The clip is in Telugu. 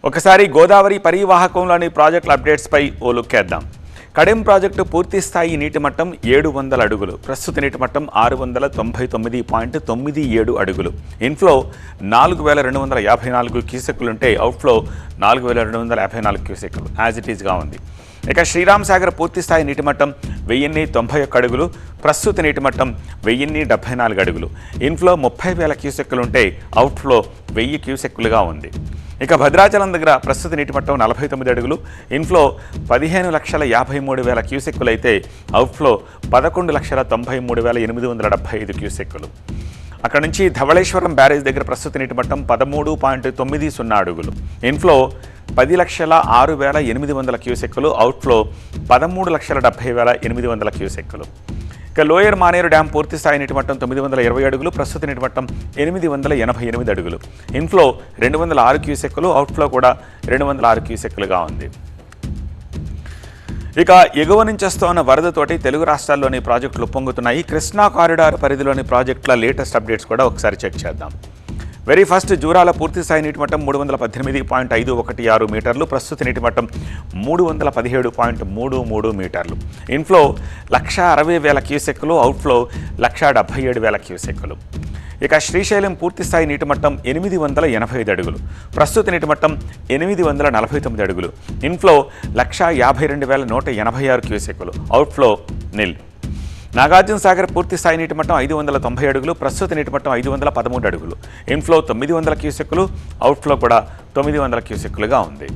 ఒకసారి గోదావరి పరివాహకంలోని ప్రాజెక్టుల అప్డేట్స్పై ఓ లుక్ వేద్దాం. కడెం ప్రాజెక్టు పూర్తి స్థాయి నీటి మట్టం 700 అడుగులు, ప్రస్తుత నీటి మట్టం 699.97 అడుగులు. ఇన్ఫ్లో 4254 క్యూసెక్కులుంటే అవుట్ఫ్లో 4254 క్యూసెక్కులు యాజ్ ఇట్ ఈస్గా ఉంది. ఇక శ్రీరామ్ సాగర్ పూర్తి స్థాయి నీటి మట్టం 1091 అడుగులు, ప్రస్తుత నీటి మట్టం 1074 అడుగులు. ఇన్ఫ్లో 30,000 క్యూసెక్కులుంటే అవుట్ఫ్లో 1000 క్యూసెక్కులుగా ఉంది. ఇక భద్రాచలం దగ్గర ప్రస్తుత నీటి మట్టం 49 అడుగులు, ఇన్ఫ్లో 15,53,000 క్యూసెక్కులు అయితే అవుట్ఫ్లో 11,93,875 క్యూసెక్కులు. అక్కడ నుంచి ధవళేశ్వరం బ్యారేజ్ దగ్గర ప్రస్తుత నీటి మట్టం 13.90 అడుగులు, ఇన్ఫ్లో 10,06,800 క్యూసెక్కులు, అవుట్ఫ్లో 13,70,800 క్యూసెక్కులు. ఇక లోయర్ మానేరు డ్యామ్ పూర్తి స్థాయి నీటి మట్టం 920 అడుగులు, ప్రస్తుత నీటి మట్టం 888 అడుగులు. ఇన్ఫ్లో 206 క్యూసెక్కులు, అవుట్ఫ్లో కూడా 206 క్యూసెక్కులుగా ఉంది. ఇక ఎగువ నుంచి వస్తున్న వరదతోటి తెలుగు రాష్ట్రాల్లోని ప్రాజెక్టులు పొంగుతున్నాయి. కృష్ణా కారిడార్ పరిధిలోని ప్రాజెక్టుల లేటెస్ట్ అప్డేట్స్ కూడా ఒకసారి చెక్ చేద్దాం. వెరీ ఫస్ట్ జూరాల పూర్తి స్థాయి నీటి మట్టం 318.516 మీటర్లు, ప్రస్తుత నీటి మట్టం 317.33 మీటర్లు. ఇన్ఫ్లో 160,000 క్యూసెక్కులు, అవుట్ఫ్లో 177,000 క్యూసెక్కులు. ఇక శ్రీశైలం పూర్తి స్థాయి నీటి మట్టం 885 అడుగులు, ప్రస్తుత నీటి మట్టం 849 అడుగులు. ఇన్ఫ్లో 152,186 క్యూసెక్కులు, అవుట్ఫ్లో నిల్. నాగార్జున సాగర్ పూర్తి స్థాయి నీటి మట్టం 590 అడుగులు, ప్రస్తుత నీటి మట్టం 513 అడుగులు. ఇన్ఫ్లో 900 క్యూసెక్కులు, అవుట్ఫ్లో కూడా 900 క్యూసెక్కులుగా ఉంది.